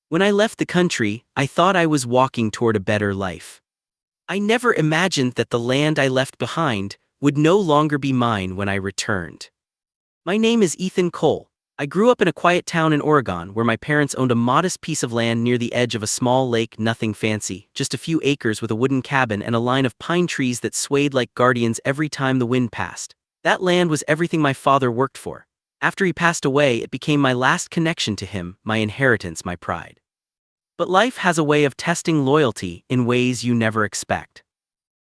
When I left the country, I thought I was walking toward a better life. I never imagined that the land I left behind would no longer be mine when I returned. My name is Ethan Cole. I grew up in a quiet town in Oregon where my parents owned a modest piece of land near the edge of a small lake, nothing fancy, just a few acres with a wooden cabin and a line of pine trees that swayed like guardians every time the wind passed. That land was everything my father worked for. After he passed away, it became my last connection to him, my inheritance, my pride. But life has a way of testing loyalty in ways you never expect.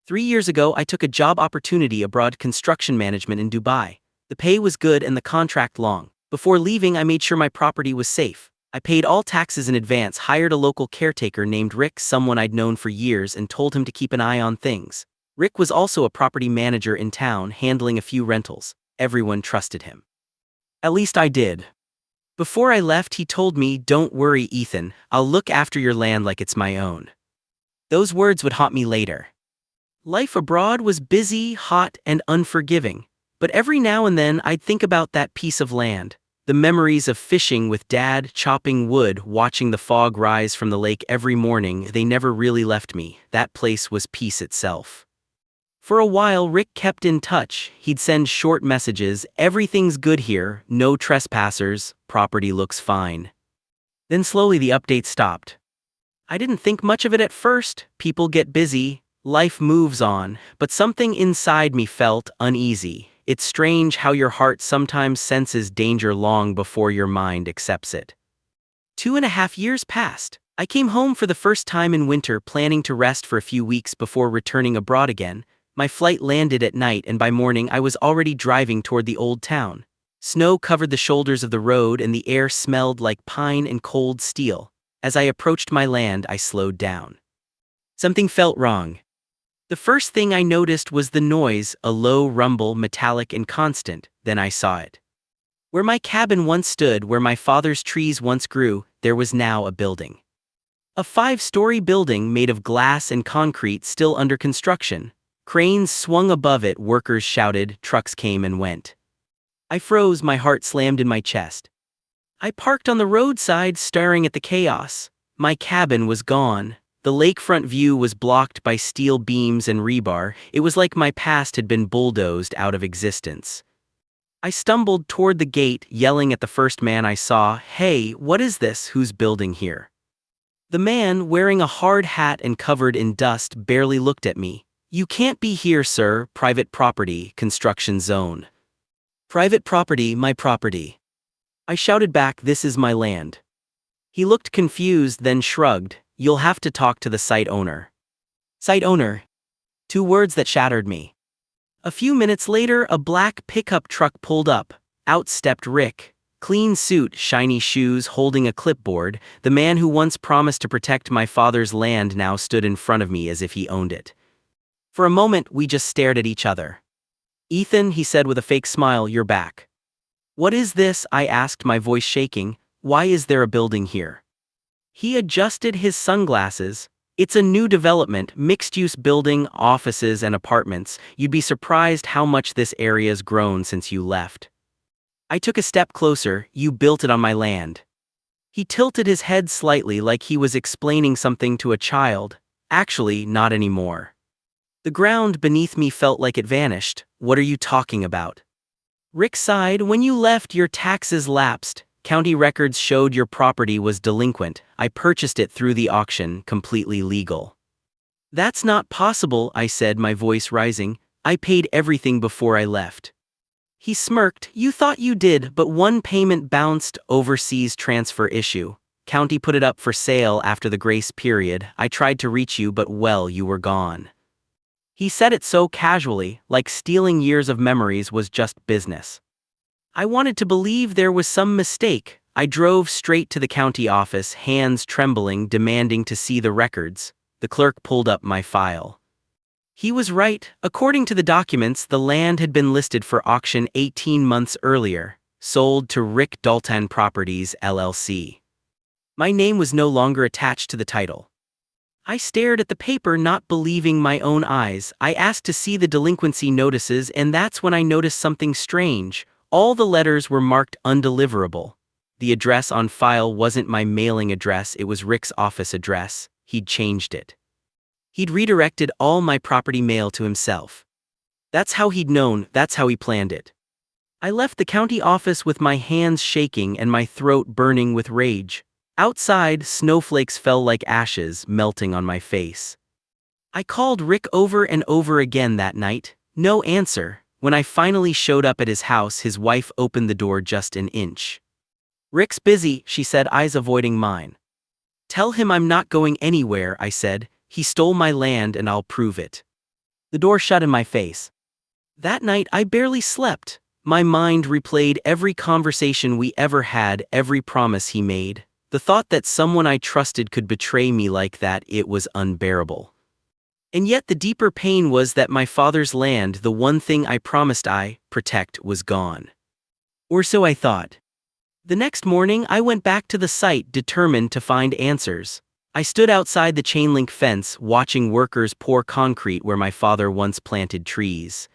3 years ago, I took a job opportunity abroad, construction management in Dubai. The pay was good and the contract long. Before leaving, I made sure my property was safe. I paid all taxes in advance, hired a local caretaker named Rick, someone I'd known for years, and told him to keep an eye on things. Rick was also a property manager in town, handling a few rentals. Everyone trusted him. At least I did. Before I left, he told me, "Don't worry, Ethan, I'll look after your land like it's my own." Those words would haunt me later. Life abroad was busy, hot, and unforgiving. But every now and then I'd think about that piece of land. The memories of fishing with Dad, chopping wood, watching the fog rise from the lake every morning, they never really left me. That place was peace itself. For a while, Rick kept in touch. He'd send short messages, "Everything's good here, no trespassers, property looks fine." Then slowly the updates stopped. I didn't think much of it at first. People get busy, life moves on, but something inside me felt uneasy. It's strange how your heart sometimes senses danger long before your mind accepts it. 2.5 years passed. I came home for the first time in winter, planning to rest for a few weeks before returning abroad again. My flight landed at night, and by morning I was already driving toward the old town. Snow covered the shoulders of the road and the air smelled like pine and cold steel. As I approached my land, I slowed down. Something felt wrong. The first thing I noticed was the noise, a low rumble, metallic and constant. Then I saw it. Where my cabin once stood, where my father's trees once grew, there was now a building. A 5-story building made of glass and concrete, still under construction. Cranes swung above it, workers shouted, trucks came and went. I froze, my heart slammed in my chest. I parked on the roadside, staring at the chaos. My cabin was gone. The lakefront view was blocked by steel beams and rebar. It was like my past had been bulldozed out of existence. I stumbled toward the gate, yelling at the first man I saw, "Hey, what is this? Who's building here?" The man, wearing a hard hat and covered in dust, barely looked at me. "You can't be here, sir. Private property, construction zone." "Private property, my property." I shouted back, "This is my land." He looked confused, then shrugged. "You'll have to talk to the site owner." Site owner? 2 words that shattered me. A few minutes later, a black pickup truck pulled up. Out stepped Rick. Clean suit, shiny shoes, holding a clipboard. The man who once promised to protect my father's land now stood in front of me as if he owned it. For a moment, we just stared at each other. "Ethan," he said with a fake smile, "you're back." "What is this?" I asked, my voice shaking. "Why is there a building here?" He adjusted his sunglasses. "It's a new development, mixed-use building, offices and apartments. You'd be surprised how much this area's grown since you left." I took a step closer. "You built it on my land." He tilted his head slightly, like he was explaining something to a child. "Actually, not anymore." The ground beneath me felt like it vanished. "What are you talking about?" Rick sighed. "When you left, your taxes lapsed. County records showed your property was delinquent. I purchased it through the auction, completely legal." "That's not possible," I said, my voice rising. "I paid everything before I left." He smirked. "You thought you did, but one payment bounced. Overseas transfer issue. County put it up for sale after the grace period. I tried to reach you, but well, you were gone." He said it so casually, like stealing years of memories was just business. I wanted to believe there was some mistake. I drove straight to the county office, hands trembling, demanding to see the records. The clerk pulled up my file. He was right. According to the documents, the land had been listed for auction 18 months earlier, sold to Rick Dalton Properties, LLC. My name was no longer attached to the title. I stared at the paper, not believing my own eyes. I asked to see the delinquency notices, and that's when I noticed something strange. All the letters were marked undeliverable. The address on file wasn't my mailing address, it was Rick's office address. He'd changed it. He'd redirected all my property mail to himself. That's how he'd known, that's how he planned it. I left the county office with my hands shaking and my throat burning with rage. Outside, snowflakes fell like ashes, melting on my face. I called Rick over and over again that night. No answer. When I finally showed up at his house, his wife opened the door just an inch. "Rick's busy," she said, eyes avoiding mine. "Tell him I'm not going anywhere," I said. "He stole my land and I'll prove it." The door shut in my face. That night I barely slept. My mind replayed every conversation we ever had, every promise he made. The thought that someone I trusted could betray me like that, it was unbearable. And yet the deeper pain was that my father's land, the one thing I promised I protect, was gone. Or so I thought. The next morning I went back to the site, determined to find answers. I stood outside the chain-link fence, watching workers pour concrete where my father once planted trees.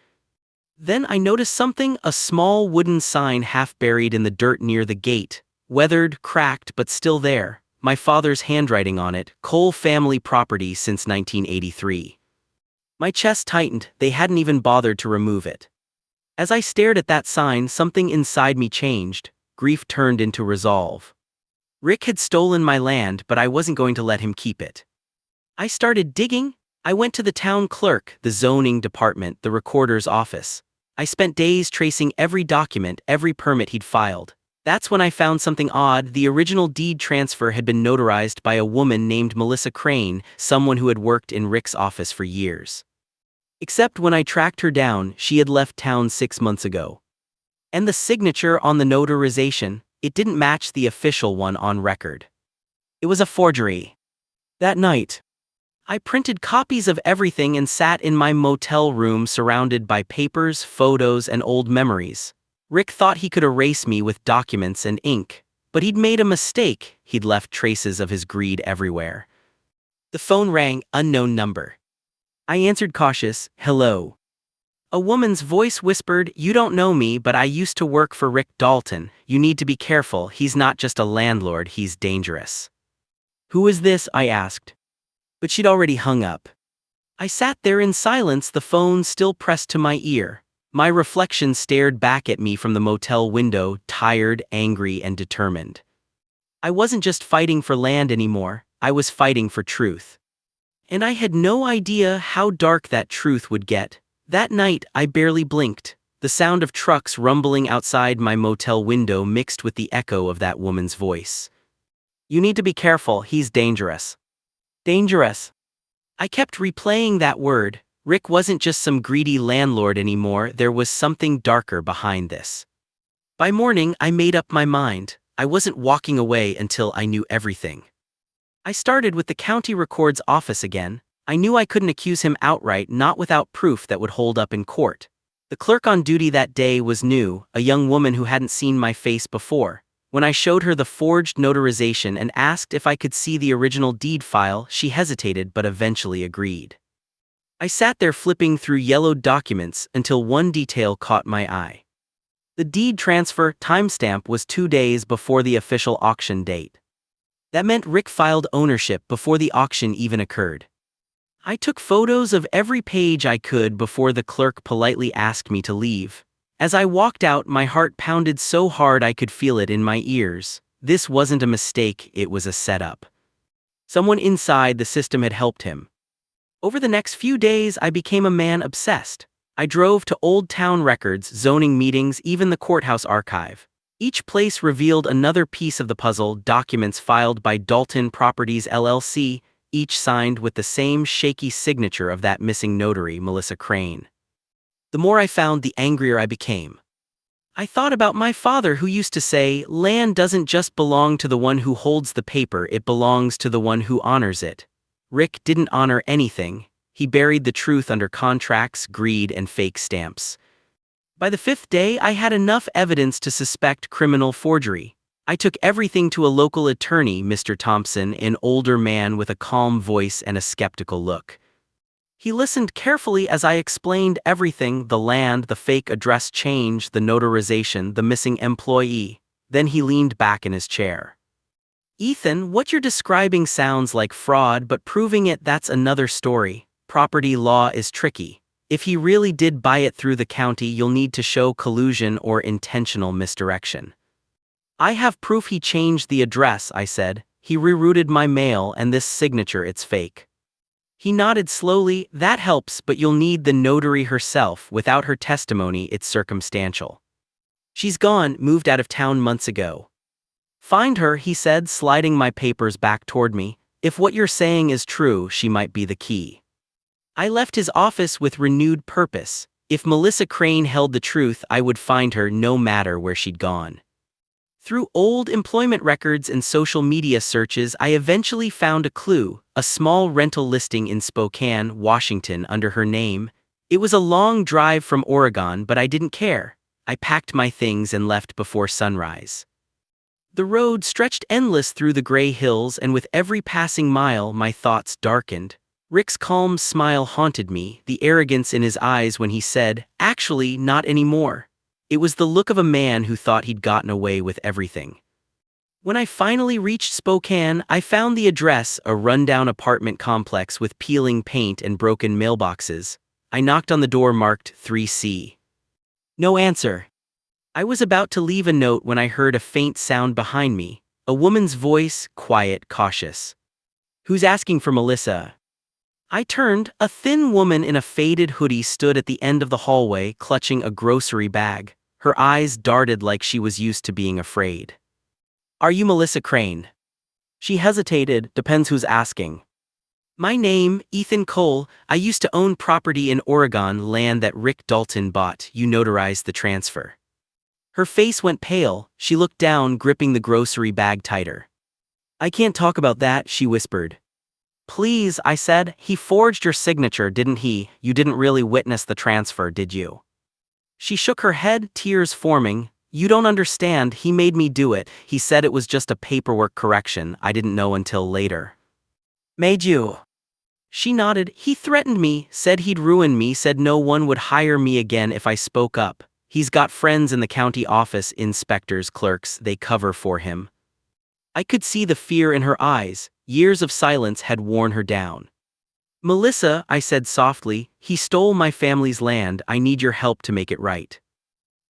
Then I noticed something, a small wooden sign half buried in the dirt near the gate. Weathered, cracked, but still there. My father's handwriting on it, Cole family property since 1983. My chest tightened, they hadn't even bothered to remove it. As I stared at that sign, something inside me changed. Grief turned into resolve. Rick had stolen my land, but I wasn't going to let him keep it. I started digging. I went to the town clerk, the zoning department, the recorder's office. I spent days tracing every document, every permit he'd filed. That's when I found something odd. The original deed transfer had been notarized by a woman named Melissa Crane, someone who had worked in Rick's office for years. Except when I tracked her down, she had left town 6 months ago. And the signature on the notarization, it didn't match the official one on record. It was a forgery. That night, I printed copies of everything and sat in my motel room surrounded by papers, photos, and old memories. Rick thought he could erase me with documents and ink, but he'd made a mistake. He'd left traces of his greed everywhere. The phone rang, unknown number. I answered, cautious, "Hello." A woman's voice whispered, "You don't know me, but I used to work for Rick Dalton. You need to be careful, he's not just a landlord, he's dangerous." "Who is this?" I asked. But she'd already hung up. I sat there in silence, the phone still pressed to my ear. My reflection stared back at me from the motel window, tired, angry, and determined. I wasn't just fighting for land anymore, I was fighting for truth. And I had no idea how dark that truth would get. That night, I barely blinked. The sound of trucks rumbling outside my motel window mixed with the echo of that woman's voice. "You need to be careful, he's dangerous." Dangerous. I kept replaying that word. Rick wasn't just some greedy landlord anymore, there was something darker behind this. By morning, I made up my mind. I wasn't walking away until I knew everything. I started with the county record's office again. I knew I couldn't accuse him outright, not without proof that would hold up in court. The clerk on duty that day was new, a young woman who hadn't seen my face before. When I showed her the forged notarization and asked if I could see the original deed file, she hesitated but eventually agreed. I sat there flipping through yellowed documents until one detail caught my eye. The deed transfer timestamp was 2 days before the official auction date. That meant Rick filed ownership before the auction even occurred. I took photos of every page I could before the clerk politely asked me to leave. As I walked out, my heart pounded so hard I could feel it in my ears. This wasn't a mistake, it was a setup. Someone inside the system had helped him. Over the next few days, I became a man obsessed. I drove to old town records, zoning meetings, even the courthouse archive. Each place revealed another piece of the puzzle, documents filed by Dalton Properties LLC, each signed with the same shaky signature of that missing notary, Melissa Crane. The more I found, the angrier I became. I thought about my father, who used to say, "Land doesn't just belong to the one who holds the paper, it belongs to the one who honors it." Rick didn't honor anything. He buried the truth under contracts, greed, and fake stamps. By the 5th day, I had enough evidence to suspect criminal forgery. I took everything to a local attorney, Mr. Thompson, an older man with a calm voice and a skeptical look. He listened carefully as I explained everything: the land, the fake address change, the notarization, the missing employee. then he leaned back in his chair. Ethan, what you're describing sounds like fraud, but proving it, that's another story. Property law is tricky. If he really did buy it through the county, you'll need to show collusion or intentional misdirection. I have proof he changed the address, I said. He rerouted my mail, and this signature, it's fake. He nodded slowly. That helps, but you'll need the notary herself. Without her testimony, it's circumstantial. She's gone, moved out of town months ago. Find her, he said, sliding my papers back toward me. If what you're saying is true, she might be the key. I left his office with renewed purpose. If Melissa Crane held the truth, I would find her no matter where she'd gone. Through old employment records and social media searches, I eventually found a clue, a small rental listing in Spokane, Washington under her name. It was a long drive from Oregon, but I didn't care. I packed my things and left before sunrise. The road stretched endless through the gray hills, and with every passing mile, my thoughts darkened. Rick's calm smile haunted me, the arrogance in his eyes when he said, "Actually, not anymore." It was the look of a man who thought he'd gotten away with everything. When I finally reached Spokane, I found the address, a rundown apartment complex with peeling paint and broken mailboxes. I knocked on the door marked 3C. No answer. I was about to leave a note when I heard a faint sound behind me, a woman's voice, quiet, cautious. "Who's asking for Melissa?" I turned. A thin woman in a faded hoodie stood at the end of the hallway, clutching a grocery bag. Her eyes darted like she was used to being afraid. "Are you Melissa Crane?" She hesitated. "Depends who's asking." "My name, Ethan Cole. I used to own property in Oregon, land that Rick Dalton bought. You notarized the transfer." Her face went pale. She looked down, gripping the grocery bag tighter. "I can't talk about that," she whispered. "Please," I said. "He forged your signature, didn't he? You didn't really witness the transfer, did you?" She shook her head, tears forming. "You don't understand, he made me do it. He said it was just a paperwork correction. I didn't know until later." "Made you?" She nodded. "He threatened me, said he'd ruin me, said no one would hire me again if I spoke up. He's got friends in the county office, inspectors, clerks, they cover for him." I could see the fear in her eyes. Years of silence had worn her down. "Melissa," I said softly, "he stole my family's land. I need your help to make it right."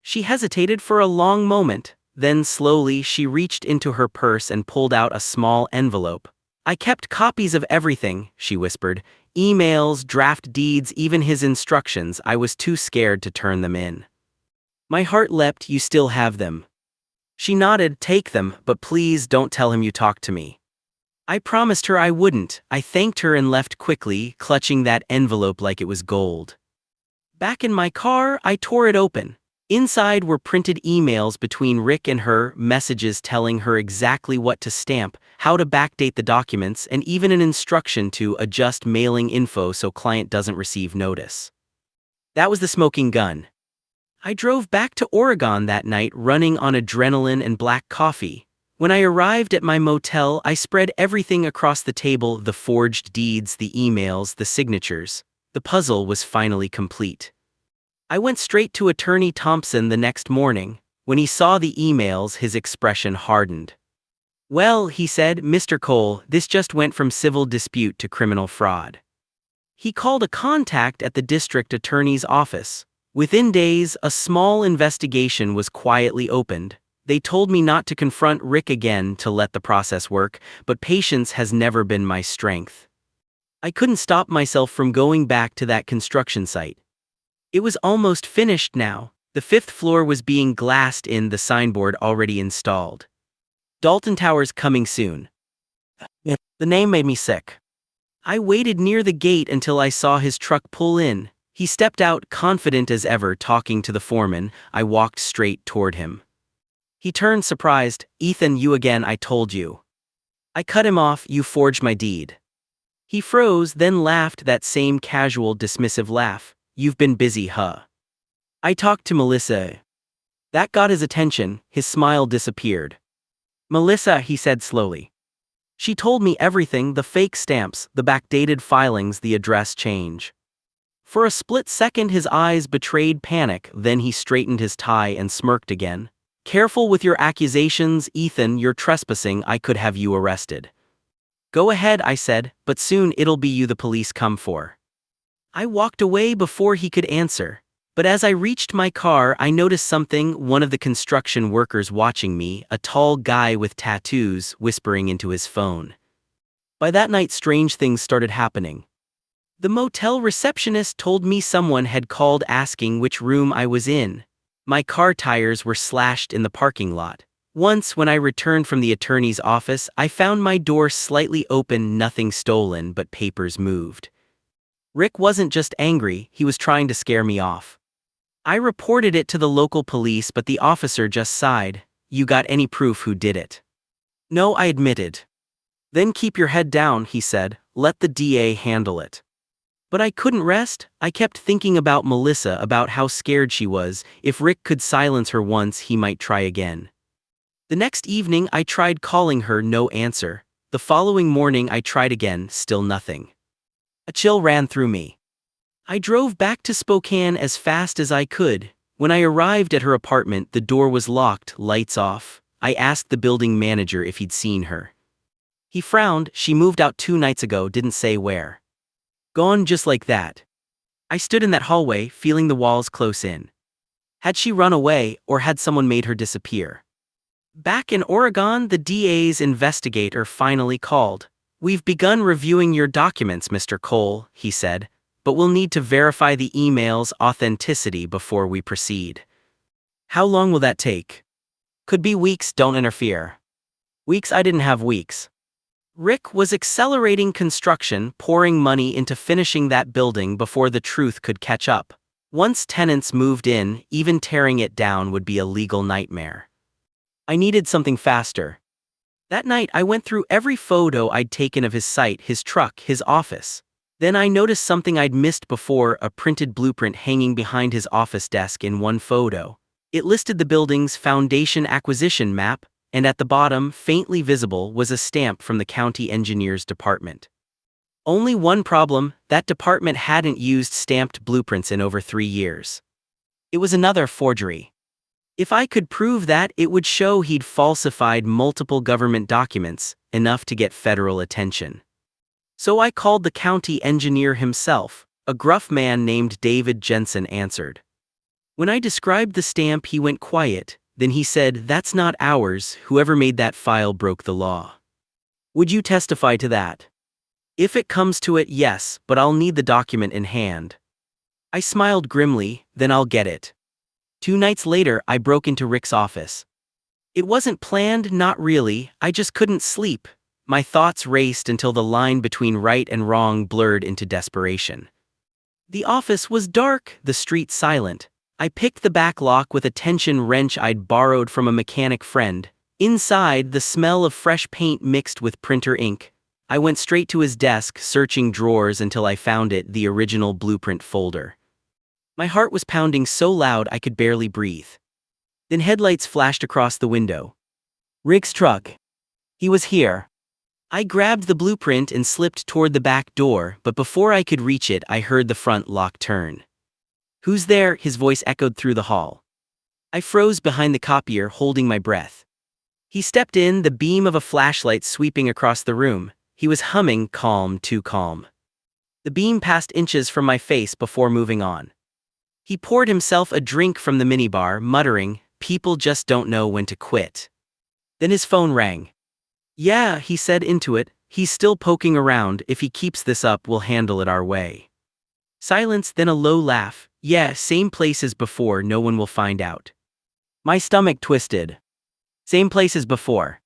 She hesitated for a long moment. Then slowly she reached into her purse and pulled out a small envelope. "I kept copies of everything," she whispered. "Emails, draft deeds, even his instructions. I was too scared to turn them in." My heart leapt. "You still have them?" She nodded. "Take them, but please don't tell him you talked to me." I promised her I wouldn't. I thanked her and left quickly, clutching that envelope like it was gold. Back in my car, I tore it open. Inside were printed emails between Rick and her, messages telling her exactly what to stamp, how to backdate the documents, and even an instruction to adjust mailing info so client doesn't receive notice. That was the smoking gun. I drove back to Oregon that night, running on adrenaline and black coffee. When I arrived at my motel, I spread everything across the table, the forged deeds, the emails, the signatures. The puzzle was finally complete. I went straight to Attorney Thompson the next morning. When he saw the emails, his expression hardened. "Well," he said, "Mr. Cole, this just went from civil dispute to criminal fraud." He called a contact at the district attorney's office. Within days, a small investigation was quietly opened. They told me not to confront Rick again, to let the process work, but patience has never been my strength. I couldn't stop myself from going back to that construction site. It was almost finished now. The 5th floor was being glassed in, the signboard already installed. "Dalton Towers coming soon." The name made me sick. I waited near the gate until I saw his truck pull in. He stepped out, confident as ever, talking to the foreman. I walked straight toward him. He turned surprised. "Ethan, you again, I told you." I cut him off. "You forged my deed." He froze, then laughed, that same casual, dismissive laugh. "You've been busy, huh?" "I talked to Melissa." That got his attention. His smile disappeared. "Melissa," he said slowly. "She told me everything, the fake stamps, the backdated filings, the address change." For a split second his eyes betrayed panic, then he straightened his tie and smirked again. "Careful with your accusations, Ethan, you're trespassing, I could have you arrested." "Go ahead," I said, "but soon it'll be you the police come for." I walked away before he could answer. But as I reached my car, I noticed something, one of the construction workers watching me, a tall guy with tattoos, whispering into his phone. By that night, strange things started happening. The motel receptionist told me someone had called asking which room I was in. My car tires were slashed in the parking lot. Once, when I returned from the attorney's office, I found my door slightly open, nothing stolen, but papers moved. Rick wasn't just angry, he was trying to scare me off. I reported it to the local police, but the officer just sighed. "You got any proof who did it?" "No," I admitted. "Then keep your head down," he said. "Let the DA handle it." But I couldn't rest. I kept thinking about Melissa, about how scared she was. If Rick could silence her once, he might try again. The next evening, I tried calling her, no answer. The following morning, I tried again, still nothing. A chill ran through me. I drove back to Spokane as fast as I could. When I arrived at her apartment, the door was locked, lights off. I asked the building manager if he'd seen her. He frowned. "She moved out 2 nights ago, didn't say where." Gone just like that. I stood in that hallway, feeling the walls close in. Had she run away, or had someone made her disappear? Back in Oregon, the DA's investigator finally called. "We've begun reviewing your documents, Mr. Cole," he said, "but we'll need to verify the email's authenticity before we proceed." "How long will that take?" "Could be weeks, don't interfere." Weeks? I didn't have weeks. Rick was accelerating construction, pouring money into finishing that building before the truth could catch up. Once tenants moved in, even tearing it down would be a legal nightmare. I needed something faster. That night, I went through every photo I'd taken of his site, his truck, his office. Then I noticed something I'd missed before, a printed blueprint hanging behind his office desk in one photo. It listed the building's foundation acquisition map, and at the bottom, faintly visible, was a stamp from the county engineer's department. Only one problem: that department hadn't used stamped blueprints in over 3 years. It was another forgery. If I could prove that, it would show he'd falsified multiple government documents, enough to get federal attention. So I called the county engineer himself. A gruff man named David Jensen answered. When I described the stamp, he went quiet. Then he said, "That's not ours. Whoever made that file broke the law." "Would you testify to that?" "If it comes to it, yes, but I'll need the document in hand." I smiled grimly. "Then I'll get it." 2 nights later, I broke into Rick's office. It wasn't planned, not really. I just couldn't sleep. My thoughts raced until the line between right and wrong blurred into desperation. The office was dark, the street silent. I picked the back lock with a tension wrench I'd borrowed from a mechanic friend. Inside, the smell of fresh paint mixed with printer ink. I went straight to his desk, searching drawers until I found it, the original blueprint folder. My heart was pounding so loud I could barely breathe. Then headlights flashed across the window. Rick's truck. He was here. I grabbed the blueprint and slipped toward the back door, but before I could reach it, I heard the front lock turn. "Who's there?" his voice echoed through the hall. I froze behind the copier, holding my breath. He stepped in, the beam of a flashlight sweeping across the room. He was humming, calm, too calm. The beam passed inches from my face before moving on. He poured himself a drink from the minibar, muttering, "People just don't know when to quit." Then his phone rang. "Yeah," he said into it, "he's still poking around. If he keeps this up, we'll handle it our way." Silence, then a low laugh. "Yeah, same place as before, no one will find out." My stomach twisted. Same place as before.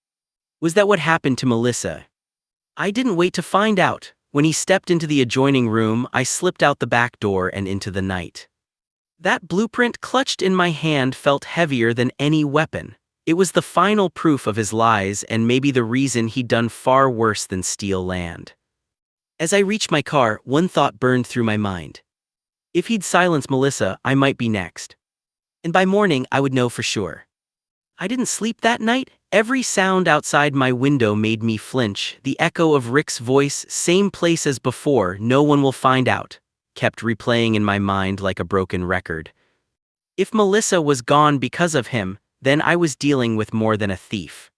Was that what happened to Melissa? I didn't wait to find out. When he stepped into the adjoining room, I slipped out the back door and into the night. That blueprint clutched in my hand felt heavier than any weapon. It was the final proof of his lies, and maybe the reason he'd done far worse than steal land. As I reached my car, one thought burned through my mind. If he'd silenced Melissa, I might be next. And by morning, I would know for sure. I didn't sleep that night. Every sound outside my window made me flinch. The echo of Rick's voice, "Same place as before, no one will find out," kept replaying in my mind like a broken record. If Melissa was gone because of him, then I was dealing with more than a thief.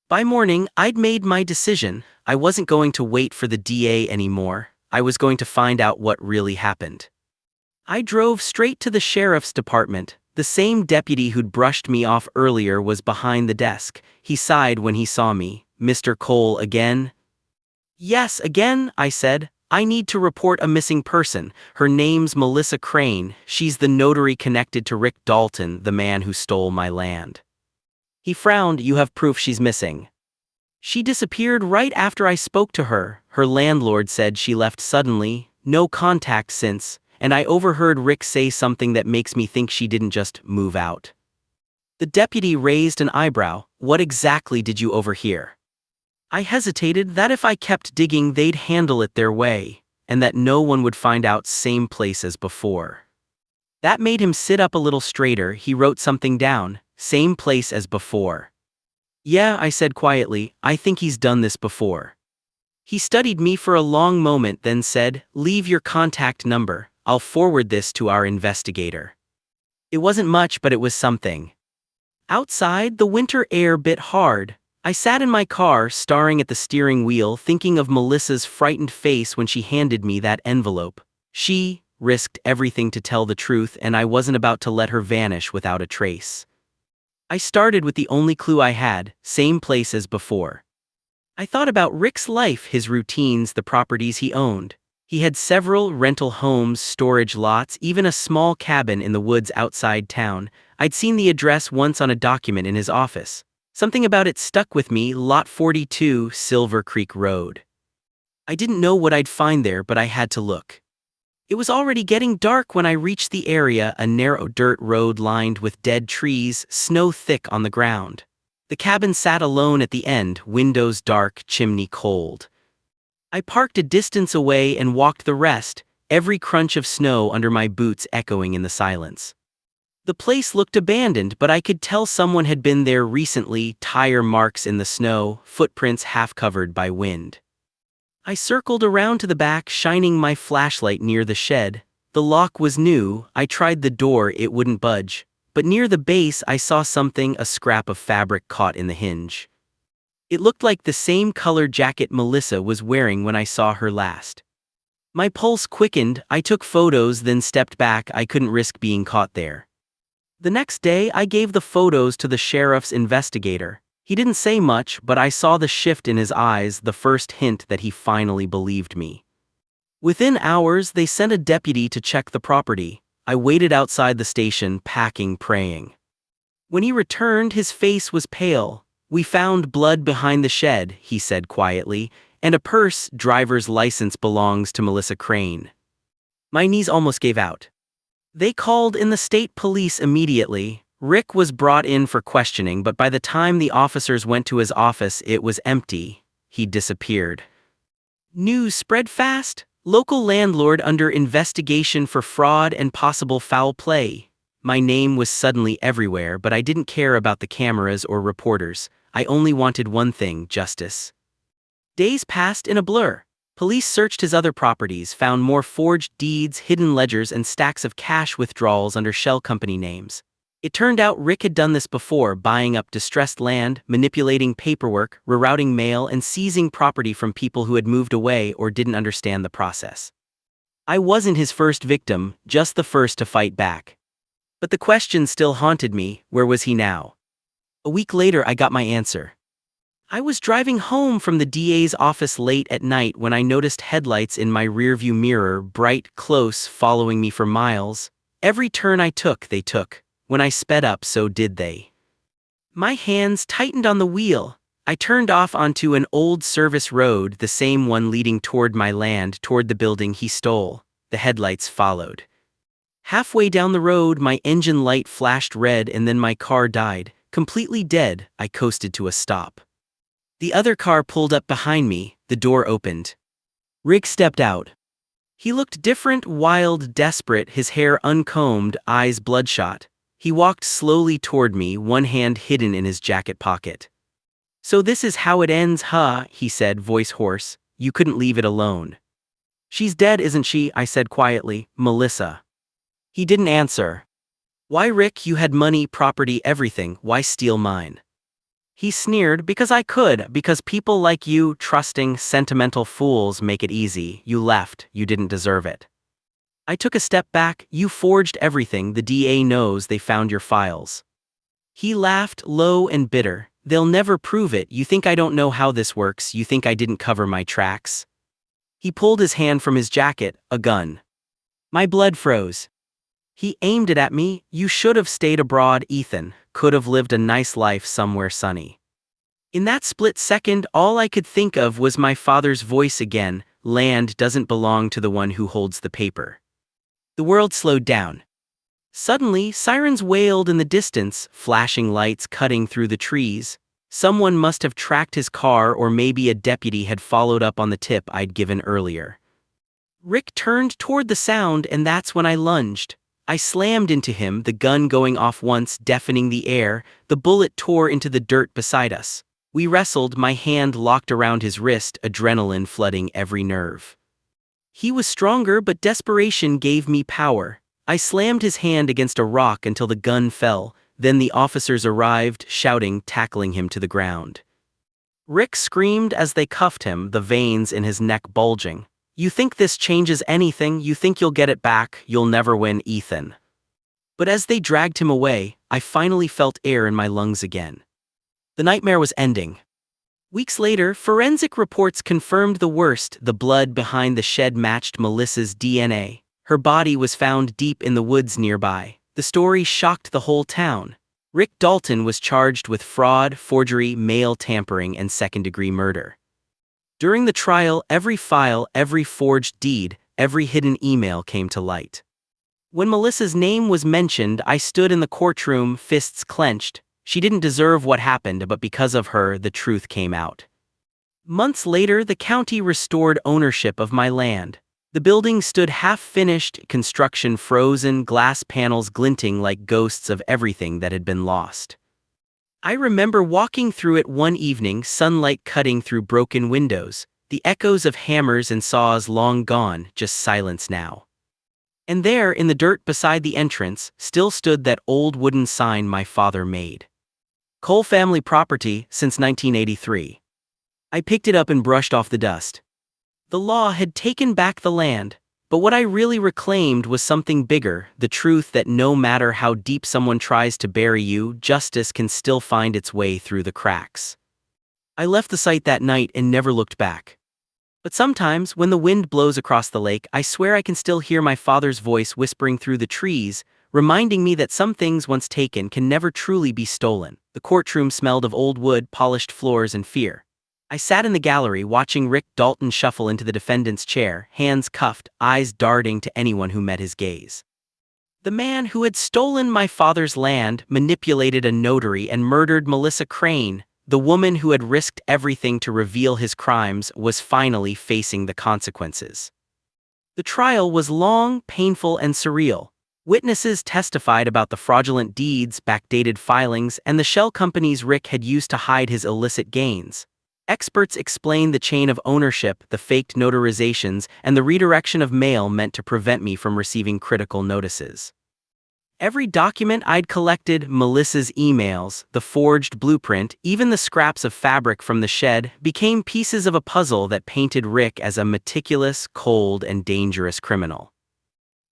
By morning, I'd made my decision. I wasn't going to wait for the DA anymore. I was going to find out what really happened. I drove straight to the sheriff's department. The same deputy who'd brushed me off earlier was behind the desk. He sighed when he saw me. "Mr. Cole again?" "Yes, again," I said. "I need to report a missing person. Her name's Melissa Crane. She's the notary connected to Rick Dalton, the man who stole my land." He frowned. "You have proof she's missing?" "She disappeared right after I spoke to her. Her landlord said she left suddenly, no contact since, and I overheard Rick say something that makes me think she didn't just move out." The deputy raised an eyebrow. "What exactly did you overhear?" I hesitated. That if I kept digging they'd handle it their way, and that no one would find out. Same place as before. That made him sit up a little straighter. He wrote something down. "Same place as before." "Yeah," I said quietly, "I think he's done this before." He studied me for a long moment, then said, "Leave your contact number. I'll forward this to our investigator." It wasn't much, but it was something. Outside, the winter air bit hard. I sat in my car, staring at the steering wheel, thinking of Melissa's frightened face when she handed me that envelope. She risked everything to tell the truth, and I wasn't about to let her vanish without a trace. I started with the only clue I had: same place as before. I thought about Rick's life, his routines, the properties he owned. He had several rental homes, storage lots, even a small cabin in the woods outside town. I'd seen the address once on a document in his office. Something about it stuck with me: Lot 42, Silver Creek Road. I didn't know what I'd find there, but I had to look. It was already getting dark when I reached the area, a narrow dirt road lined with dead trees, snow thick on the ground. The cabin sat alone at the end, windows dark, chimney cold. I parked a distance away and walked the rest, every crunch of snow under my boots echoing in the silence. The place looked abandoned, but I could tell someone had been there recently: tire marks in the snow, footprints half covered by wind. I circled around to the back, shining my flashlight near the shed. The lock was new. I tried the door, it wouldn't budge. But near the base I saw something, a scrap of fabric caught in the hinge. It looked like the same colored jacket Melissa was wearing when I saw her last. My pulse quickened. I took photos, then stepped back. I couldn't risk being caught there. The next day I gave the photos to the sheriff's investigator. He didn't say much, but I saw the shift in his eyes, the first hint that he finally believed me. Within hours they sent a deputy to check the property. I waited outside the station, packing, praying. When he returned, his face was pale. "We found blood behind the shed," he said quietly, "and a purse. Driver's license belongs to Melissa Crane." My knees almost gave out. They called in the state police immediately. Rick was brought in for questioning, but by the time the officers went to his office, it was empty. He'd disappeared. News spread fast. Local landlord under investigation for fraud and possible foul play. My name was suddenly everywhere, but I didn't care about the cameras or reporters. I only wanted one thing: justice. Days passed in a blur. Police searched his other properties, found more forged deeds, hidden ledgers, and stacks of cash withdrawals under shell company names. It turned out Rick had done this before, buying up distressed land, manipulating paperwork, rerouting mail, and seizing property from people who had moved away or didn't understand the process. I wasn't his first victim, just the first to fight back. But the question still haunted me: where was he now? A week later I got my answer. I was driving home from the DA's office late at night when I noticed headlights in my rearview mirror, bright, close, following me for miles. Every turn I took, they took. When I sped up, so did they. My hands tightened on the wheel. I turned off onto an old service road, the same one leading toward my land, toward the building he stole. The headlights followed. Halfway down the road, my engine light flashed red, and then my car died. Completely dead, I coasted to a stop. The other car pulled up behind me. The door opened. Rick stepped out. He looked different, wild, desperate, his hair uncombed, eyes bloodshot. He walked slowly toward me, one hand hidden in his jacket pocket. "So this is how it ends, huh?" he said, voice hoarse. "You couldn't leave it alone." "She's dead, isn't she?" I said quietly. "Melissa." He didn't answer. Why, Rick, you had money, property, everything, why steal mine? He sneered, because I could, because people like you, trusting, sentimental fools, make it easy. You left, you didn't deserve it. I took a step back. You forged everything, the DA knows, they found your files. He laughed, low and bitter. They'll never prove it. You think I don't know how this works? You think I didn't cover my tracks? He pulled his hand from his jacket, a gun. My blood froze. He aimed it at me. You should have stayed abroad, Ethan. Could have lived a nice life somewhere sunny. In that split second, all I could think of was my father's voice again. Land doesn't belong to the one who holds the paper. The world slowed down. Suddenly, sirens wailed in the distance, flashing lights cutting through the trees. Someone must have tracked his car, or maybe a deputy had followed up on the tip I'd given earlier. Rick turned toward the sound, and that's when I lunged. I slammed into him, the gun going off once, deafening the air. The bullet tore into the dirt beside us. We wrestled, my hand locked around his wrist, adrenaline flooding every nerve. He was stronger, but desperation gave me power. I slammed his hand against a rock until the gun fell. Then the officers arrived, shouting, tackling him to the ground. Rick screamed as they cuffed him, the veins in his neck bulging. You think this changes anything? You think you'll get it back? You'll never win, Ethan. But as they dragged him away, I finally felt air in my lungs again. The nightmare was ending. Weeks later, forensic reports confirmed the worst. The blood behind the shed matched Melissa's DNA. Her body was found deep in the woods nearby. The story shocked the whole town. Rick Dalton was charged with fraud, forgery, mail tampering, and second-degree murder. During the trial, every file, every forged deed, every hidden email came to light. When Melissa's name was mentioned, I stood in the courtroom, fists clenched. She didn't deserve what happened, but because of her, the truth came out. Months later, the county restored ownership of my land. The building stood half-finished, construction frozen, glass panels glinting like ghosts of everything that had been lost. I remember walking through it one evening, sunlight cutting through broken windows, the echoes of hammers and saws long gone, just silence now. And there, in the dirt beside the entrance, still stood that old wooden sign my father made. Cole family property since 1983. I picked it up and brushed off the dust. The law had taken back the land, but what I really reclaimed was something bigger, the truth that no matter how deep someone tries to bury you, justice can still find its way through the cracks. I left the site that night and never looked back. But sometimes, when the wind blows across the lake, I swear I can still hear my father's voice whispering through the trees, reminding me that some things once taken can never truly be stolen. The courtroom smelled of old wood, polished floors, and fear. I sat in the gallery watching Rick Dalton shuffle into the defendant's chair, hands cuffed, eyes darting to anyone who met his gaze. The man who had stolen my father's land, manipulated a notary, and murdered Melissa Crane, the woman who had risked everything to reveal his crimes, was finally facing the consequences. The trial was long, painful, and surreal. Witnesses testified about the fraudulent deeds, backdated filings, and the shell companies Rick had used to hide his illicit gains. Experts explained the chain of ownership, the faked notarizations, and the redirection of mail meant to prevent me from receiving critical notices. Every document I'd collected, Melissa's emails, the forged blueprint, even the scraps of fabric from the shed, became pieces of a puzzle that painted Rick as a meticulous, cold, and dangerous criminal.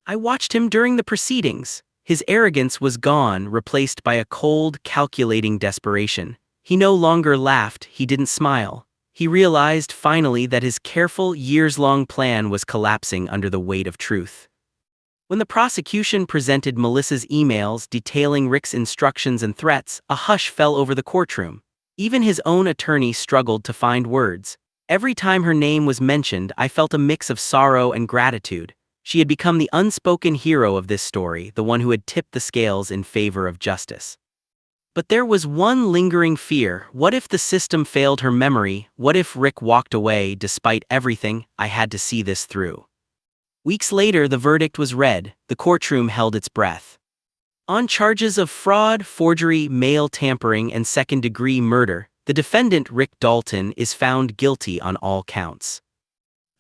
I watched him during the proceedings. His arrogance was gone, replaced by a cold, calculating desperation. He no longer laughed, he didn't smile. He realized finally that his careful, years-long plan was collapsing under the weight of truth. When the prosecution presented Melissa's emails detailing Rick's instructions and threats, a hush fell over the courtroom. Even his own attorney struggled to find words. Every time her name was mentioned, I felt a mix of sorrow and gratitude. She had become the unspoken hero of this story, the one who had tipped the scales in favor of justice. But there was one lingering fear. What if the system failed her memory? What if Rick walked away despite everything? I had to see this through. Weeks later, the verdict was read. The courtroom held its breath. On charges of fraud, forgery, mail tampering, and second-degree murder, the defendant, Rick Dalton, is found guilty on all counts.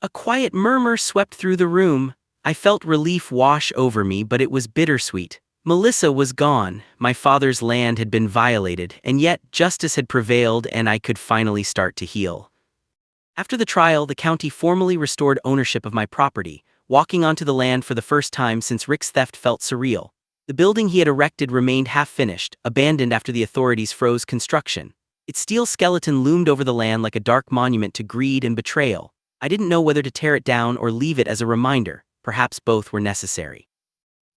A quiet murmur swept through the room. I felt relief wash over me, but it was bittersweet. Melissa was gone, my father's land had been violated, and yet justice had prevailed and I could finally start to heal. After the trial, the county formally restored ownership of my property. Walking onto the land for the first time since Rick's theft felt surreal. The building he had erected remained half-finished, abandoned after the authorities froze construction. Its steel skeleton loomed over the land like a dark monument to greed and betrayal. I didn't know whether to tear it down or leave it as a reminder. Perhaps both were necessary.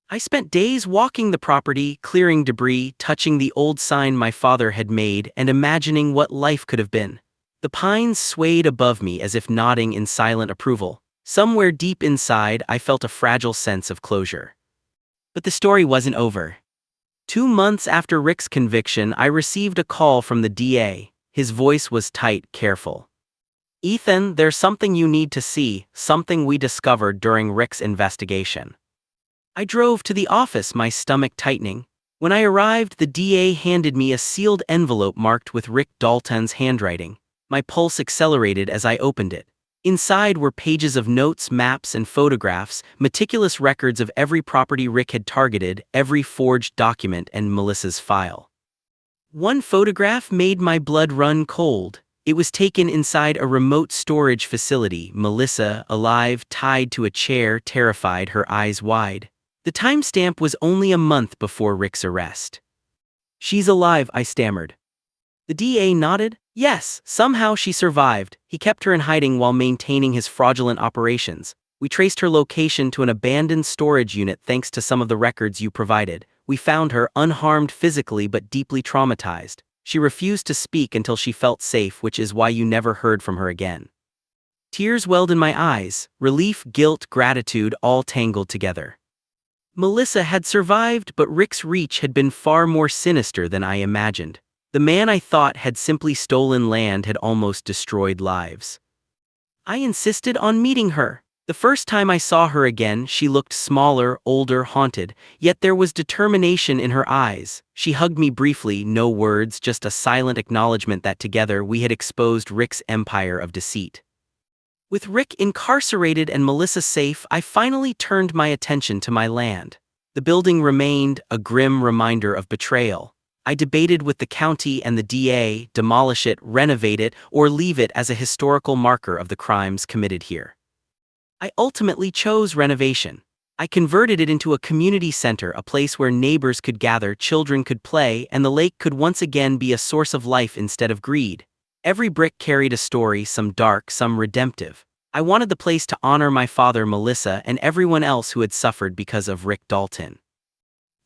I spent days walking the property, clearing debris, touching the old sign my father had made, and imagining what life could have been. The pines swayed above me as if nodding in silent approval. Somewhere deep inside, I felt a fragile sense of closure. But the story wasn't over. 2 months after Rick's conviction, I received a call from the DA. His voice was tight, careful. "Ethan, there's something you need to see, something we discovered during Rick's investigation." I drove to the office, my stomach tightening. When I arrived, the DA handed me a sealed envelope marked with Rick Dalton's handwriting. My pulse accelerated as I opened it. Inside were pages of notes, maps, and photographs, meticulous records of every property Rick had targeted, every forged document, and Melissa's file. One photograph made my blood run cold. It was taken inside a remote storage facility, Melissa, alive, tied to a chair, terrified, her eyes wide. The timestamp was only a month before Rick's arrest. "She's alive," I stammered. The DA nodded. "Yes, somehow she survived. He kept her in hiding while maintaining his fraudulent operations. We traced her location to an abandoned storage unit thanks to some of the records you provided. We found her unharmed physically but deeply traumatized. She refused to speak until she felt safe, which is why you never heard from her again." Tears welled in my eyes, relief, guilt, gratitude, all tangled together. Melissa had survived, but Rick's reach had been far more sinister than I imagined. The man I thought had simply stolen land had almost destroyed lives. I insisted on meeting her. The first time I saw her again, she looked smaller, older, haunted, yet there was determination in her eyes. She hugged me briefly, no words, just a silent acknowledgement that together we had exposed Rick's empire of deceit. With Rick incarcerated and Melissa safe, I finally turned my attention to my land. The building remained, a grim reminder of betrayal. I debated with the county and the DA, demolish it, renovate it, or leave it as a historical marker of the crimes committed here. I ultimately chose renovation. I converted it into a community center, a place where neighbors could gather, children could play, and the lake could once again be a source of life instead of greed. Every brick carried a story, some dark, some redemptive. I wanted the place to honor my father, Melissa, and everyone else who had suffered because of Rick Dalton.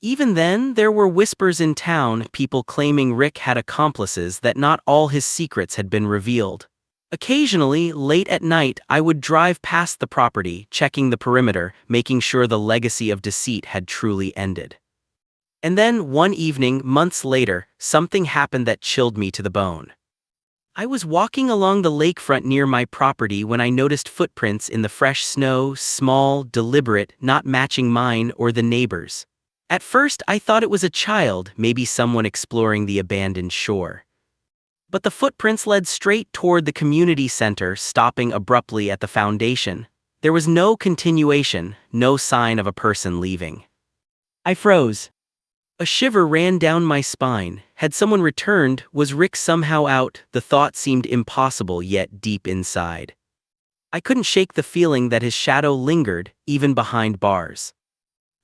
Even then, there were whispers in town, people claiming Rick had accomplices, that not all his secrets had been revealed. Occasionally, late at night, I would drive past the property, checking the perimeter, making sure the legacy of deceit had truly ended. And then, one evening, months later, something happened that chilled me to the bone. I was walking along the lakefront near my property when I noticed footprints in the fresh snow, small, deliberate, not matching mine or the neighbors'. At first, I thought it was a child, maybe someone exploring the abandoned shore. But the footprints led straight toward the community center, stopping abruptly at the foundation. There was no continuation, no sign of a person leaving. I froze. A shiver ran down my spine. Had someone returned? Was Rick somehow out? The thought seemed impossible, yet deep inside. I couldn't shake the feeling that his shadow lingered, even behind bars.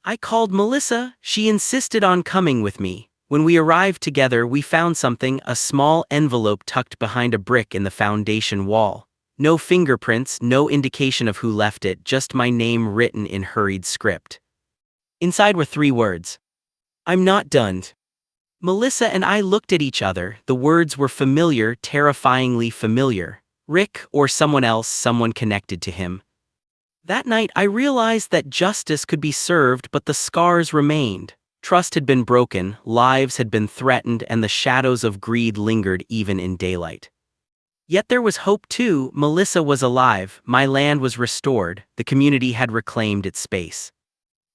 I called Melissa. She insisted on coming with me. When we arrived together, we found something, a small envelope tucked behind a brick in the foundation wall. No fingerprints, no indication of who left it, just my name written in hurried script. Inside were 3 words. "I'm not done." Melissa and I looked at each other. The words were familiar, terrifyingly familiar. Rick, or someone else, someone connected to him. That night I realized that justice could be served, but the scars remained. Trust had been broken, lives had been threatened, and the shadows of greed lingered even in daylight. Yet there was hope too. Melissa was alive, my land was restored, the community had reclaimed its space.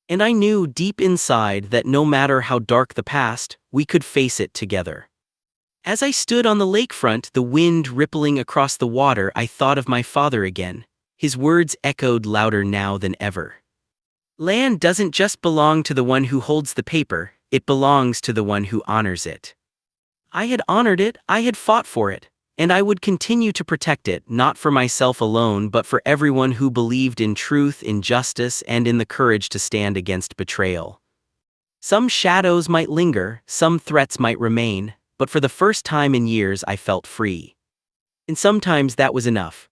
And I knew deep inside that no matter how dark the past, we could face it together. As I stood on the lakefront, the wind rippling across the water, I thought of my father again. His words echoed louder now than ever. Land doesn't just belong to the one who holds the paper, it belongs to the one who honors it. I had honored it, I had fought for it, and I would continue to protect it, not for myself alone but for everyone who believed in truth, in justice, and in the courage to stand against betrayal. Some shadows might linger, some threats might remain, but for the first time in years I felt free. And sometimes that was enough.